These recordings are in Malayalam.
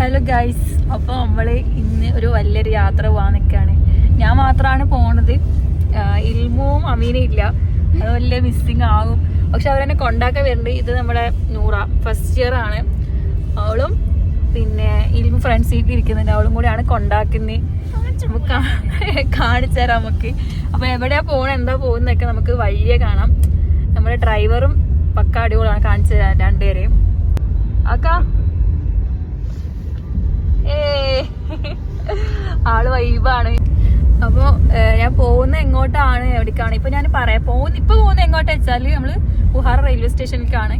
ഹലോ ഗൈസ്, അപ്പോൾ നമ്മൾ ഇന്ന് ഒരു വലിയൊരു യാത്ര പോകാൻ നിൽക്കുകയാണ്. ഞാൻ മാത്രമാണ് പോണത്, ഇൽമുവും അമീനും ഇല്ല. അത് വലിയ മിസ്സിങ് ആകും. പക്ഷെ അവരെന്നെ കൊണ്ടാക്കാൻ വരുന്നുണ്ട്. ഇത് നമ്മുടെ നൂറ ഫസ്റ്റ് ഇയർ ആണ്. അവളും പിന്നെ ഇൽമു ഫ്രണ്ട് സീറ്റിൽ ഇരിക്കുന്നുണ്ട്. അവളും കൂടെയാണ് കൊണ്ടാക്കുന്നത്. നമുക്ക് കാണിച്ചു തരാം നമുക്ക്. അപ്പോൾ എവിടെയാണ് പോകണം, എന്താ പോകുന്നതൊക്കെ നമുക്ക് വഴിയെ കാണാം. നമ്മുടെ ഡ്രൈവറും പക്ക അടിപൊളിയാണ്. കാണിച്ചു തരാം രണ്ടുപേരെയും. അക്കാ ആള് വൈബാണ്. അപ്പോൾ ഞാൻ പോകുന്ന എങ്ങോട്ടാണ്, എവിടേക്കാണ് ഇപ്പൊ ഞാൻ പറയാം. ഇപ്പൊ പോകുന്ന എങ്ങോട്ടാ വെച്ചാല് നമ്മള് ബുഹാർ റെയിൽവേ സ്റ്റേഷനിലേക്കാണ്.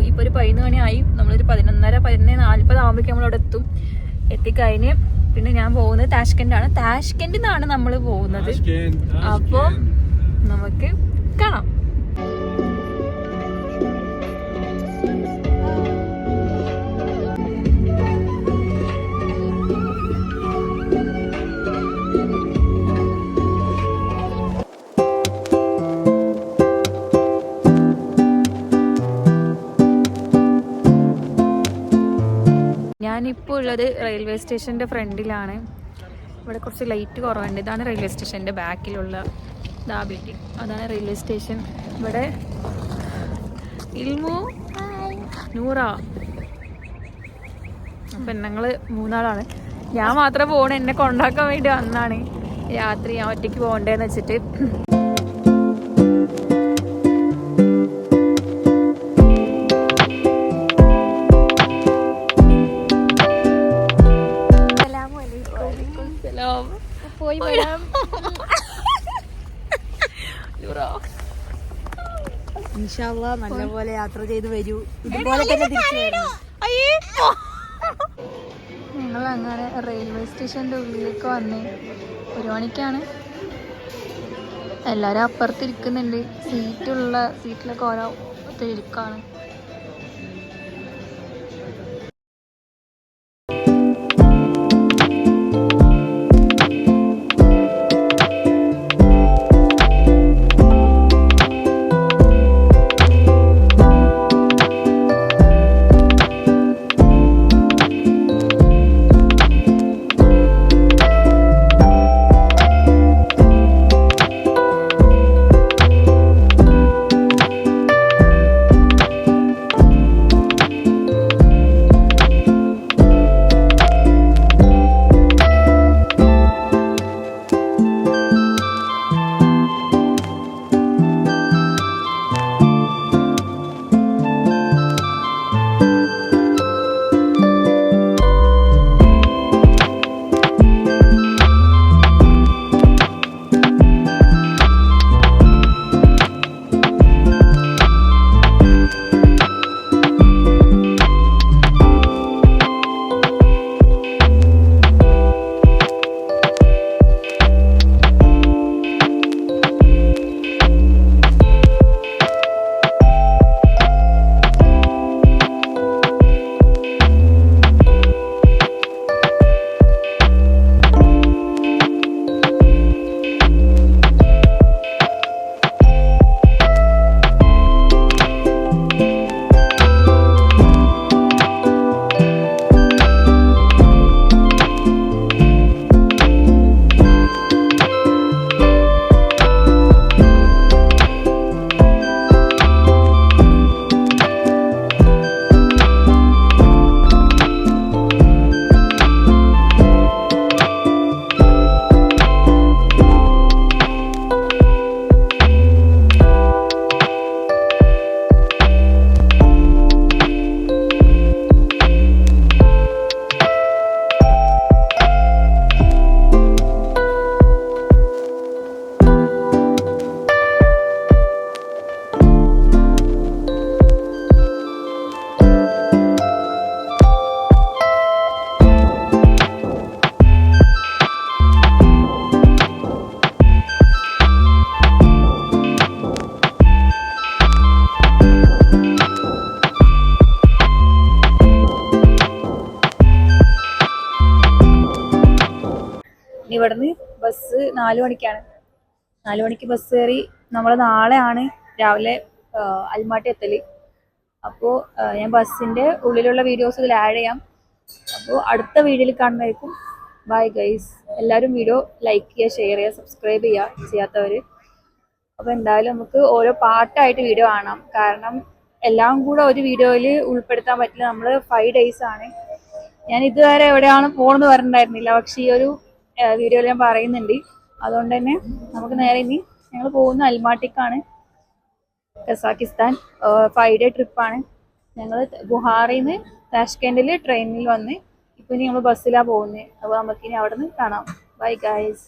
ഇപ്പൊ ഒരു 11 മണിയായി. നമ്മളൊരു 11:40 ആകുമ്പോഴേക്കും നമ്മളവിടെ എത്തും. എത്തിക്കഴിഞ്ഞ് പിന്നെ ഞാൻ പോകുന്നത് താഷ്കെൻഡാണ്. താഷ്കെൻഡിൽ നിന്നാണ് നമ്മൾ പോകുന്നത്. അപ്പോൾ നമുക്ക് കാണാം. ഞാനിപ്പോൾ ഉള്ളത് റെയിൽവേ സ്റ്റേഷൻ്റെ ഫ്രണ്ടിലാണ്. ഇവിടെ കുറച്ച് ലൈറ്റ് കുറവുണ്ട്. ഇതാണ് റെയിൽവേ സ്റ്റേഷൻ്റെ ബാക്കിലുള്ള ബിൽഡിംഗ്. അതാണ് റെയിൽവേ സ്റ്റേഷൻ. ഇവിടെ ഇൽമു, നൂറ, അപ്പം ഞങ്ങൾ മൂന്നാളാണ്. ഞാൻ മാത്രം പോകണം. എന്നെ കൊണ്ടാക്കാൻ വേണ്ടി വന്നാണ്. രാത്രി ഞാൻ ഒറ്റയ്ക്ക് പോകണ്ടേന്ന് വെച്ചിട്ട്. നല്ലപോലെ യാത്ര ചെയ്ത് വരൂ. ഇതുപോലെ തന്നെ തിരിച്ചു വരും. ഞങ്ങൾ അങ്ങനെ റെയിൽവേ സ്റ്റേഷൻ്റെ ഉള്ളിലേക്ക് വന്നേ. 1 മണിക്കാണ്. എല്ലാവരും അപ്പുറത്തിരിക്കുന്നുണ്ട്. സീറ്റിലൊക്കെ ഓരോ ഇരിക്കാണ്. ഇവിടുന്ന് ബസ് 4 മണിക്കാണ്. 4 മണിക്ക് ബസ് കയറി നമ്മൾ നാളെയാണ് രാവിലെ അൽമാട്ടി എത്തല്. അപ്പോൾ ഞാൻ ബസ്സിൻ്റെ ഉള്ളിലുള്ള വീഡിയോസ് ഇതിൽ ആഡ് ചെയ്യാം. അപ്പോൾ അടുത്ത വീഡിയോയിൽ കാണുന്നതായിരിക്കും. Bye guys. എല്ലാവരും വീഡിയോ ലൈക്ക് ചെയ്യുക, ഷെയർ ചെയ്യുക, സബ്സ്ക്രൈബ് ചെയ്യുക ചെയ്യാത്തവർ. അപ്പോൾ എന്തായാലും നമുക്ക് ഓരോ പാർട്ടായിട്ട് വീഡിയോ കാണാം. കാരണം എല്ലാം കൂടെ ഒരു വീഡിയോയിൽ ഉൾപ്പെടുത്താൻ പറ്റില്ല. നമ്മൾ 5 days ആണ്. ഞാൻ ഇതുവരെ എവിടെയാണ് പോകണമെന്ന് പറഞ്ഞിട്ടുണ്ടായിരുന്നില്ല, പക്ഷേ ഈ ഒരു വീഡിയോയിൽ ഞാൻ പറയുന്നുണ്ട്. അതുകൊണ്ട് തന്നെ നമുക്ക് നേരെ ഇനി ഞങ്ങൾ പോകുന്ന അൽമാട്ടിക്കാണ്, കസാക്കിസ്ഥാൻ. 5 day ട്രിപ്പാണ്. ഞങ്ങൾ ബുഹാറിൽ നിന്ന് താഷ്കെൻഡിൽ ട്രെയിനിൽ വന്ന് ഇപ്പം ഇനി നമ്മൾ ബസ്സിലാണ് പോകുന്നത്. അപ്പോൾ നമുക്കിനി അവിടെ നിന്ന് കാണാം. Bye guys.